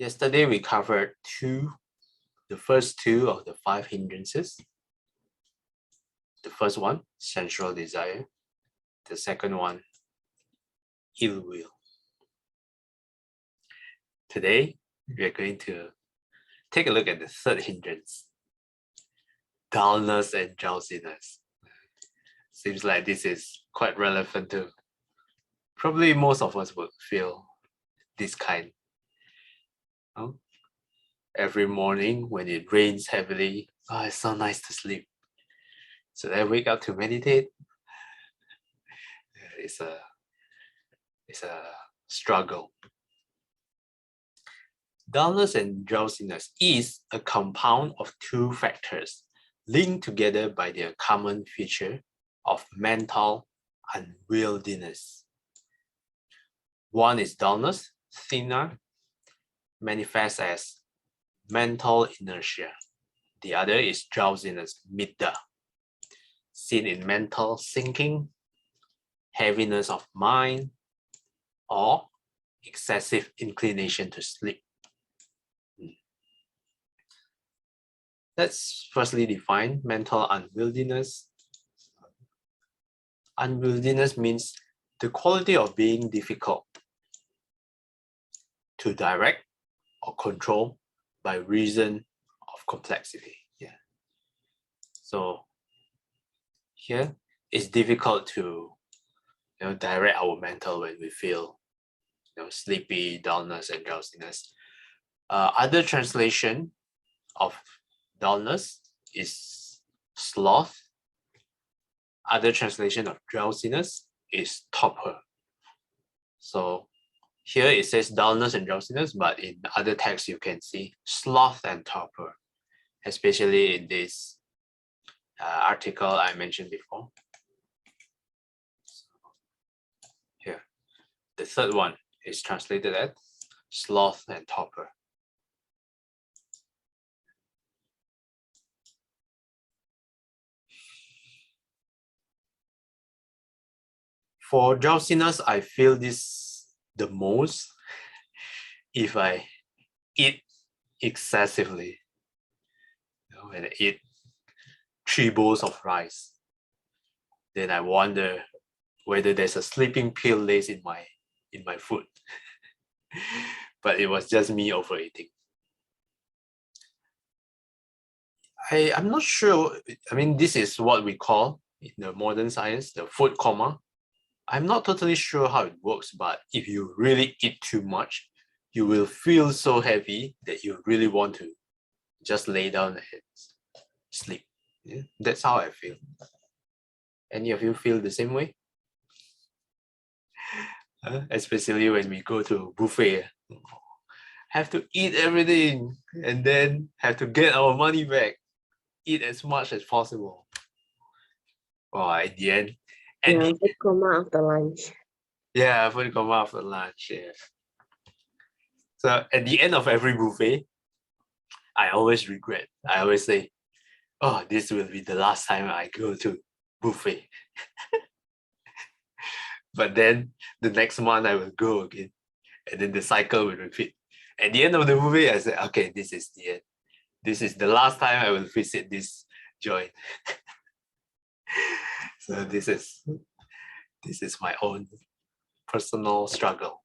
Yesterday we covered the first two of the 5 hindrances. The first one, sensual desire. The second one, ill will. Today, we are going to take a look at the third hindrance, dullness and drowsiness. Seems like this is quite relevant to probably most of us would feel this kind. Every morning when it rains heavily, it's so nice to sleep. So I wake up to meditate. It's a struggle. Dullness and drowsiness is a compound of two factors linked together by their common feature of mental unwieldiness. One is dullness, thinner, manifests as mental inertia. The other is drowsiness, midda, seen in mental sinking, heaviness of mind, or excessive inclination to sleep. Let's firstly define mental unwieldiness. Unwieldiness means the quality of being difficult to direct or control by reason of complexity. So here it's difficult to direct our mental when we feel sleepy, dullness, and drowsiness. Other translation of dullness is sloth. Other translation of drowsiness is torpor. So here it says dullness and drowsiness, but in other texts you can see sloth and torpor, especially in this article I mentioned before. So here, the third one is translated as sloth and torpor. For drowsiness, I feel this the most if I eat excessively. When I eat 3 bowls of rice, then I wonder whether there's a sleeping pill laced in my food. But it was just me overeating. I'm not sure. I mean, this is what we call in the modern science the food coma. I'm not totally sure how it works, but if you really eat too much, you will feel so heavy that you really want to just lay down and sleep. That's how I feel. Any of you feel the same way? Especially when we go to buffet. Have to eat everything and then have to get our money back. Eat as much as possible. Well, at the end. Food coma after lunch. Yeah, food coma after lunch, yes. So at the end of every buffet, I always regret. I always say, oh, this will be the last time I go to buffet. But then the next month I will go again. And then the cycle will repeat. At the end of the buffet, I said, okay, this is the end. This is the last time I will visit this joint. So this is my own personal struggle.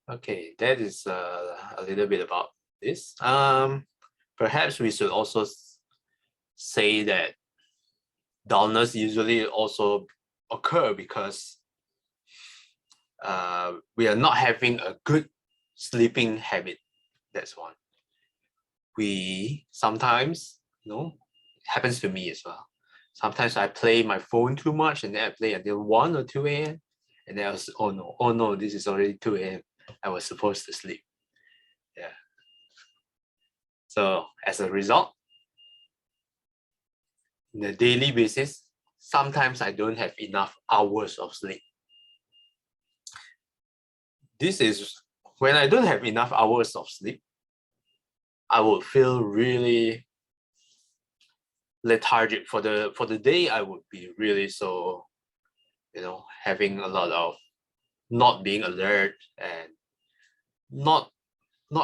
Okay, that is a little bit about this. Perhaps we should also say that dullness usually also occur because we are not having a good sleeping habit. That's one. We sometimes, it happens to me as well. Sometimes I play my phone too much and then I play until 1 or 2 a.m. And then I was, oh no, this is already 2 a.m. I was supposed to sleep. Yeah. So as a result, on a daily basis, sometimes I don't have enough hours of sleep. This is when I don't have enough hours of sleep, I would feel really lethargic for the day. I would be really so, having a lot of not being alert and not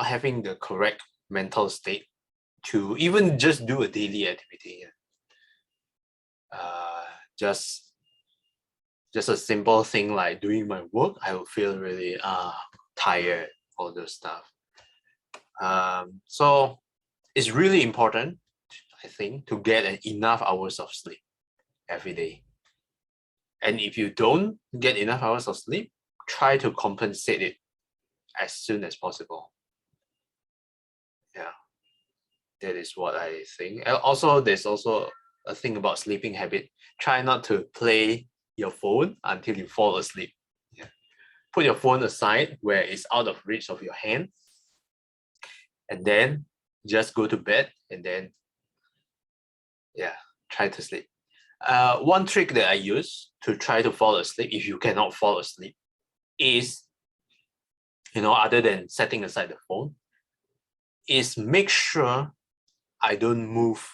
having the correct mental state to even just do a daily activity. Just a simple thing like doing my work, I will feel really tired, all those stuff. So it's really important, I think, to get enough hours of sleep every day. And if you don't get enough hours of sleep, try to compensate it as soon as possible. Yeah, that is what I think. And also, there's also a thing about sleeping habit. Try not to play your phone until you fall asleep. Yeah. Put your phone aside where it's out of reach of your hand, and then just go to bed, and then try to sleep. One trick that I use to try to fall asleep, if you cannot fall asleep, is, other than setting aside the phone, is make sure I don't move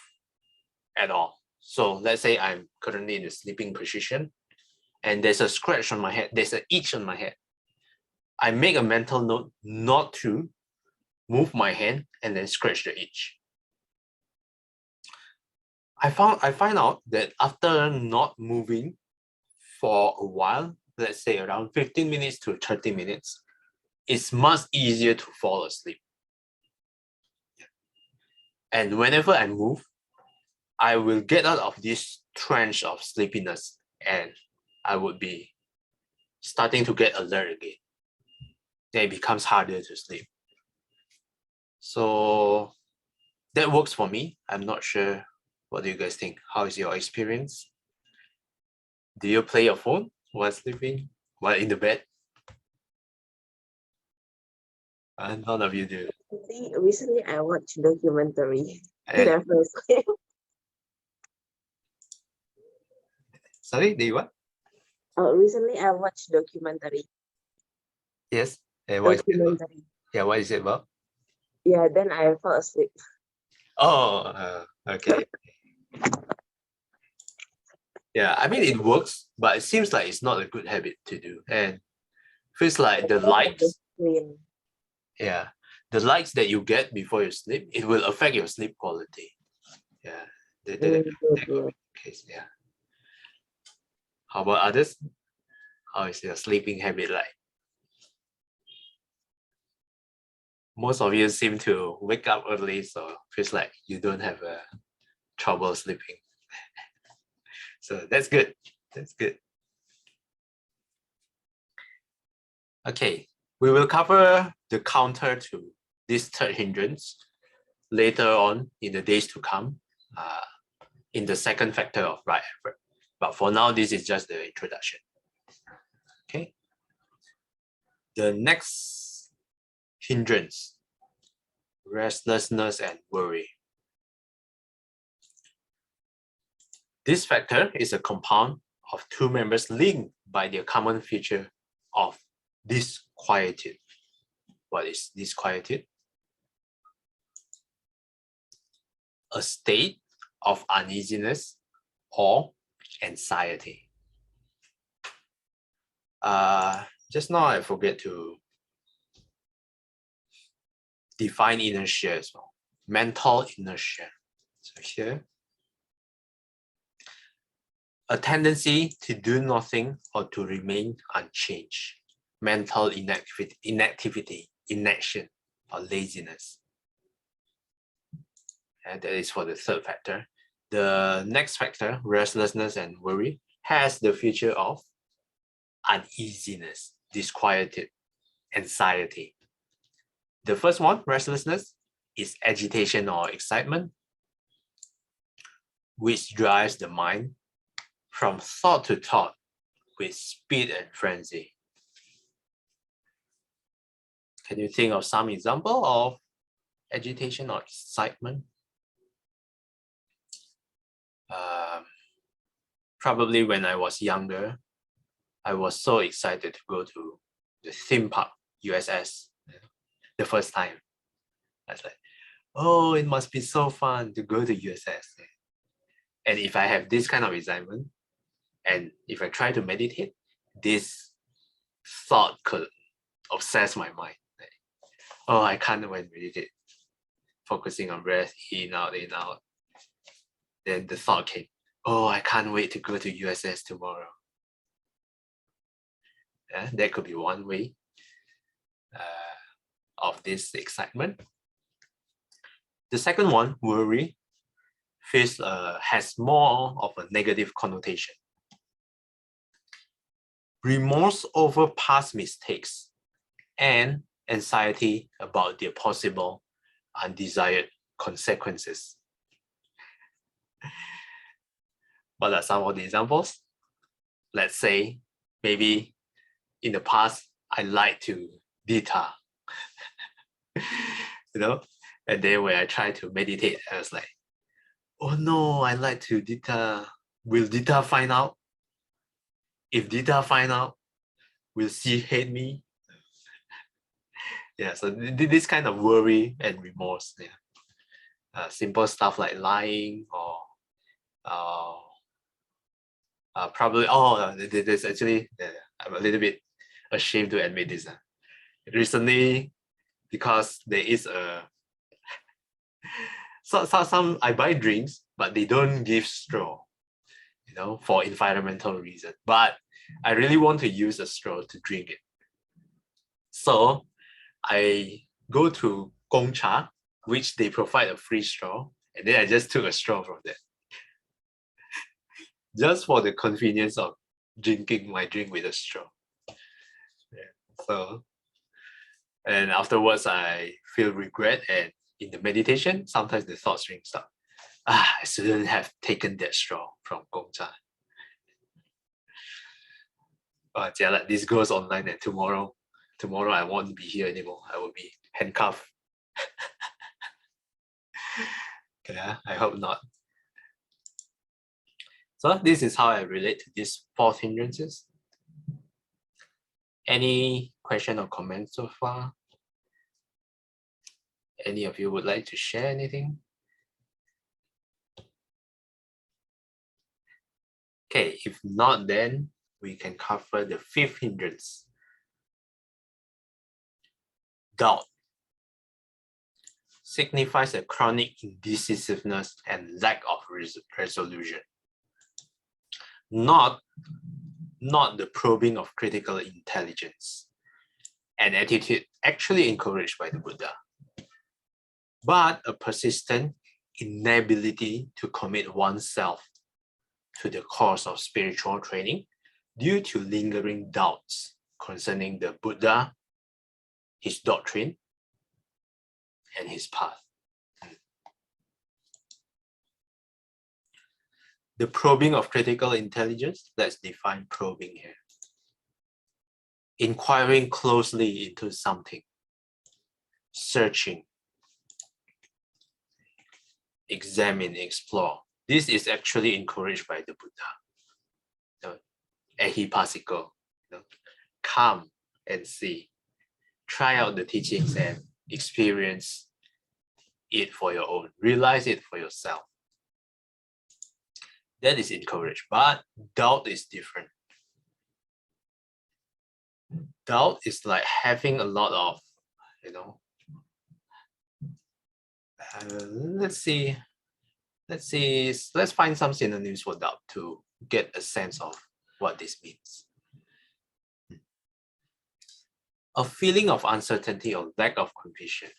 at all. So let's say I'm currently in the sleeping position and there's a scratch on my head, there's an itch on my head. I make a mental note not to move my hand and then scratch the itch. I find out that after not moving for a while, let's say around 15 minutes to 30 minutes, it's much easier to fall asleep. And whenever I move, I will get out of this trance of sleepiness and I would be starting to get alert again. Then it becomes harder to sleep. So that works for me. I'm not sure. What do you guys think? How is your experience? Do you play your phone while sleeping, while in the bed? None of you do. Recently, I watched documentary. And, Never sleep. sorry, do you what? Recently, I watched documentary. Yes. And what is it about? Documentary. Yeah, what is it about? Yeah, then I fell asleep. Oh, okay. Yeah, I mean, it works, but it seems like it's not a good habit to do. And feels like the likes, yeah, the likes that you get before you sleep, it will affect your sleep quality. Yeah, that could be the case. Yeah. How about others? How is your sleeping habit like? Most of you seem to wake up early, so feels like you don't have trouble sleeping. So that's good. That's good. Okay, we will cover the counter to this third hindrance later on in the days to come, in the second factor of right effort. But for now, this is just the introduction. Okay. The next hindrance, restlessness and worry. This factor is a compound of two members linked by their common feature of disquietude. What is disquietude? A state of uneasiness or anxiety. Just now I forget to define inertia as well. Mental inertia. So here, a tendency to do nothing or to remain unchanged. Mental inactivity, inaction, or laziness. And that is for the third factor. The next factor, restlessness and worry, has the feature of uneasiness, disquietude, anxiety. The first one, restlessness, is agitation or excitement, which drives the mind from thought to thought with speed and frenzy. Can you think of some example of agitation or excitement? Probably when I was younger, I was so excited to go to the theme park, USS, the first time. I was like, oh, it must be so fun to go to USS. And if I have this kind of excitement, and if I try to meditate, this thought could obsess my mind. oh, I can't when meditate, focusing on breath, in, out, in, out. Then the thought came, oh, I can't wait to go to USS tomorrow. Yeah, that could be one way of this excitement. The second one, worry, has more of a negative connotation. Remorse over past mistakes and anxiety about their possible undesired consequences. What are some of the examples? Let's say maybe in the past I like to dita, and then when I try to meditate, I was like, oh no, I like to dita. Will Dita find out? If Dita find out, will she hate me? Yeah, so this kind of worry and remorse. Yeah. Simple stuff like lying or probably, there's actually, I'm a little bit ashamed to admit this. Recently, because there is some I buy drinks, but they don't give straw, for environmental reason. But I really want to use a straw to drink it. So I go to Gongcha, which they provide a free straw, and then I just took a straw from there. Just for the convenience of drinking my drink with a straw. Yeah. So, and afterwards I feel regret, and in the meditation, sometimes the thoughts rings up. I shouldn't have taken that straw from Gongcha. But yeah, like this goes online, and tomorrow I won't be here anymore. I will be handcuffed. Yeah, I hope not. So this is how I relate to these 4 hindrances. Any question or comment so far? Any of you would like to share anything? Okay, if not, then we can cover the 5th hindrance. Doubt signifies a chronic indecisiveness and lack of resolution. Not the probing of critical intelligence, an attitude actually encouraged by the Buddha, but a persistent inability to commit oneself to the course of spiritual training due to lingering doubts concerning the Buddha, his doctrine, and his path. The probing of critical intelligence, let's define probing here. Inquiring closely into something, searching, examine, explore. This is actually encouraged by the Buddha. Ehipassiko, come and see. Try out the teachings and experience it for your own. Realize it for yourself. That is encouraged, but doubt is different. Doubt is like having a lot of, let's find some synonyms for doubt to get a sense of what this means. A feeling of uncertainty or lack of conviction,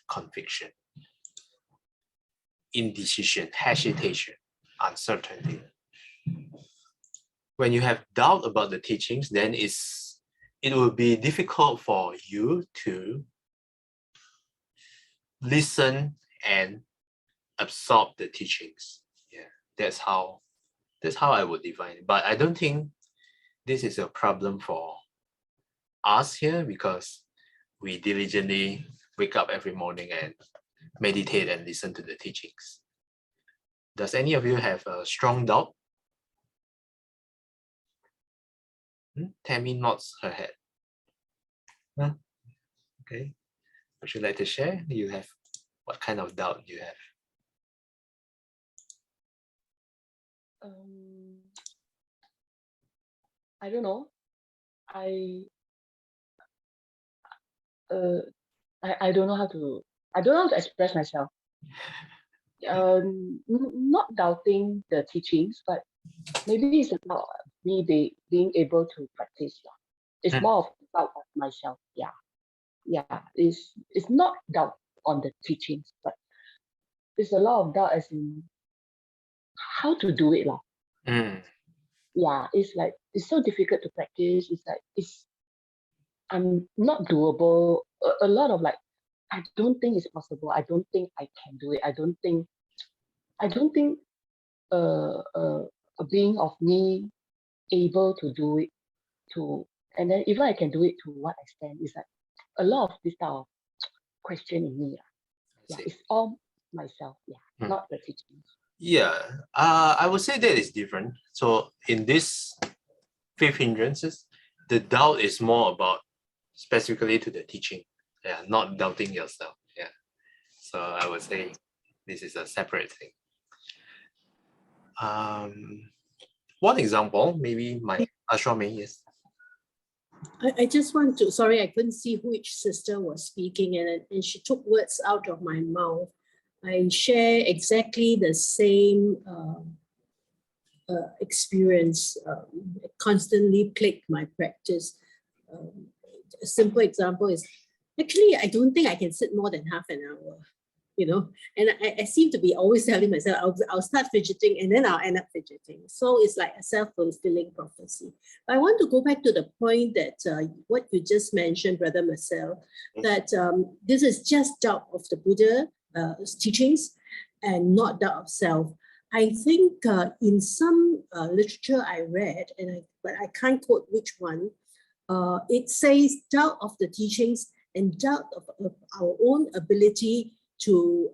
indecision, hesitation, uncertainty. When you have doubt about the teachings, then it will be difficult for you to listen and absorb the teachings. Yeah, that's how I would define it. But I don't think this is a problem for us here, because we diligently wake up every morning and meditate and listen to the teachings. Does any of you have a strong doubt? Tammy nods her head. Okay. Would you like to share? You have what kind of doubt you have? I don't know. I I don't know how to express myself. Not doubting the teachings, but maybe it's about me being able to practice. It's more of doubt of myself. Yeah. It's not doubt on the teachings, but it's a lot of doubt as in how to do it. Yeah, it's like it's so difficult to practice. It's like I'm not doable. A lot of like, I don't think it's possible. I don't think I can do it. I don't think a being of me able to do it and then even I can do it to what extent is like a lot of this type of question in me. Yeah, it's all myself. Yeah, not the teachings. Yeah, I would say that is different. So in this 5 hindrances, the doubt is more about specifically to the teaching. Yeah, not doubting yourself. Yeah. So I would say this is a separate thing. One example, maybe my Ashwami, yes. I just want to, sorry, I couldn't see which sister was speaking and she took words out of my mouth. I share exactly the same experience. Constantly plagued my practice. A simple example is, actually, I don't think I can sit more than half an hour, and I seem to be always telling myself, I'll start fidgeting and then I'll end up fidgeting. So it's like a self-fulfilling prophecy. But I want to go back to the point that what you just mentioned, Brother Marcel, that this is just doubt of the Buddha teachings and not doubt of self. I think in some literature I read, but I can't quote which one, it says doubt of the teachings and doubt of our own ability to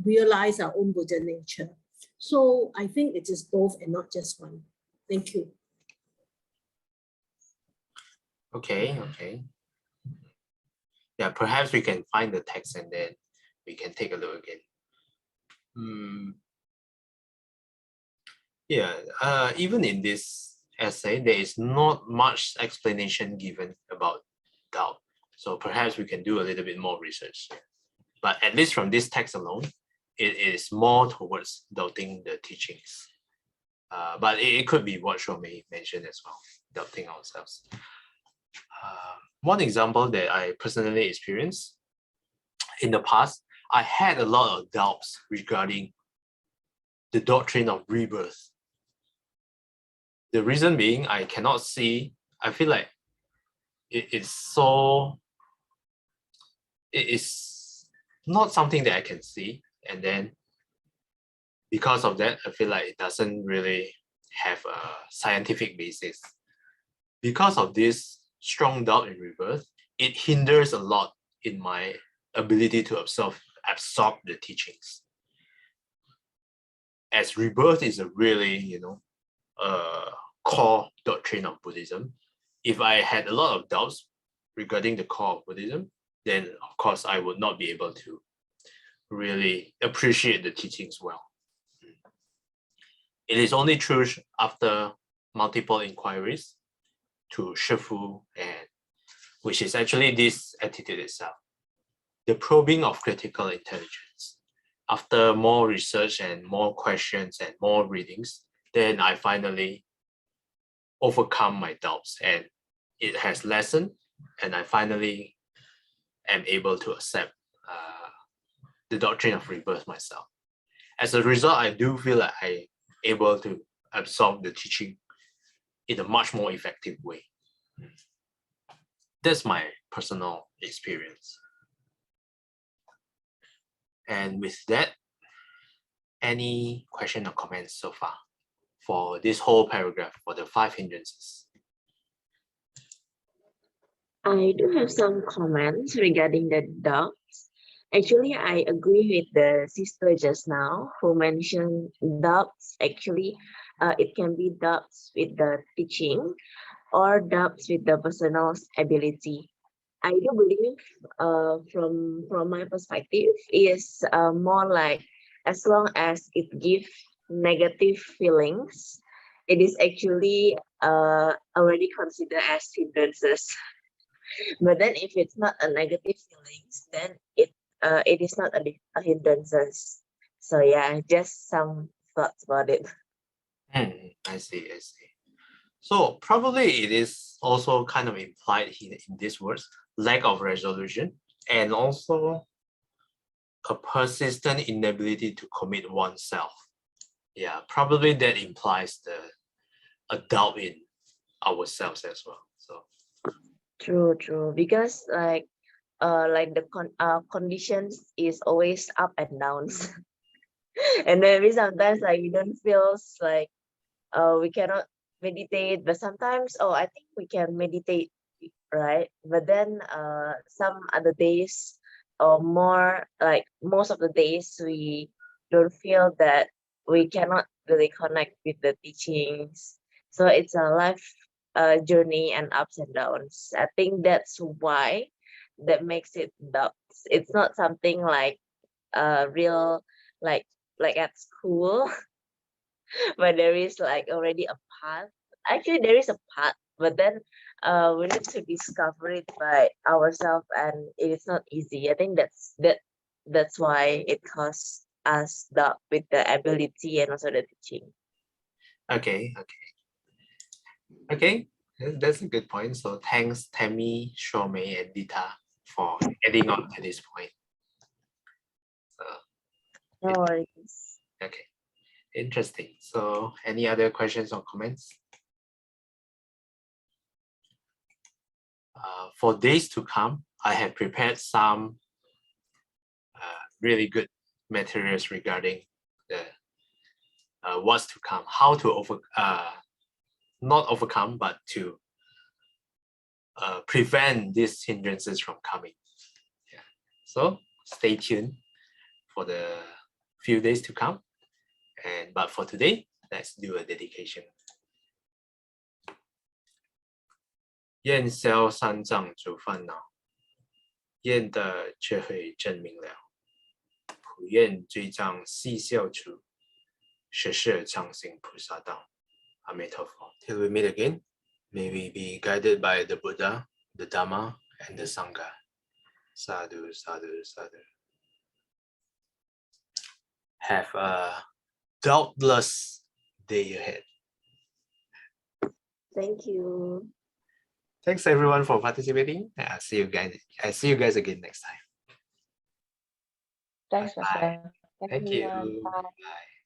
realize our own Buddha nature. So I think it is both and not just one. Thank you. Okay. Yeah, perhaps we can find the text and then we can take a look again. Yeah, even in this essay, there is not much explanation given about doubt. So perhaps we can do a little bit more research. But at least from this text alone, it is more towards doubting the teachings. But it could be what Shomei mentioned as well, doubting ourselves. One example that I personally experienced in the past, I had a lot of doubts regarding the doctrine of rebirth. The reason being, I cannot see, I feel like it is not something that I can see. And then because of that, I feel like it doesn't really have a scientific basis. Because of this strong doubt in rebirth, it hinders a lot in my ability to absorb the teachings. As rebirth is a really, core doctrine of Buddhism, if I had a lot of doubts regarding the core of Buddhism, then of course I would not be able to really appreciate the teachings well. It is only true after multiple inquiries to Shifu, and which is actually this attitude itself, the probing of critical intelligence. After more research and more questions and more readings, then I finally overcome my doubts and it has lessened, and I finally am able to accept the doctrine of rebirth myself. As a result, I do feel like I'm able to absorb the teaching in a much more effective way. That's my personal experience. And with that, any question or comments so far for this whole paragraph, for the 5 hindrances? I do have some comments regarding the doubts. Actually, I agree with the sister just now who mentioned doubts. Actually, it can be doubts with the teaching or doubts with the personal ability. I do believe, from my perspective, is more like as long as it gives negative feelings, it is actually already considered as hindrances. But then if it's not a negative feelings, then it is not a hindrances. So yeah, just some thoughts about it. I see. So probably it is also kind of implied in these words, lack of resolution, and also a persistent inability to commit oneself. Yeah, probably that implies a doubt in ourselves as well. So True. Because like the conditions is always up and downs. And maybe sometimes like we don't feel like we cannot meditate, but sometimes I think we can meditate, right? But then some other days or more like most of the days we don't feel that we cannot really connect with the teachings. So it's a life journey and ups and downs. I think that's why that makes it doubts. It's not something like real like at school but there is like already a path. Actually, there is a path, but then we need to discover it by ourselves, and it is not easy. I think that's why it costs us the with the ability and also the teaching. okay, that's a good point. So thanks Tammy, Shomei, and Dita for adding on to this point. No worries. Okay, interesting. So any other questions or comments? For days to come, I have prepared some really good materials regarding the what's to come, how to not overcome, but to prevent these hindrances from coming. Yeah. So stay tuned for the few days to come. But for today, let's do a dedication. 愿消三障诸烦恼，愿得智慧真明了。普愿罪障悉消除，实是常行菩萨道。阿弥陀佛。Till we meet again, may we be guided by the Buddha, the Dhamma, and the Sangha. Sadhu, sadhu, sadhu. Have a doubtless day ahead. Thank you. Thanks everyone for participating. I see you guys again next time. Thanks, Bye. Master. Thank you. everyone. Bye. Bye.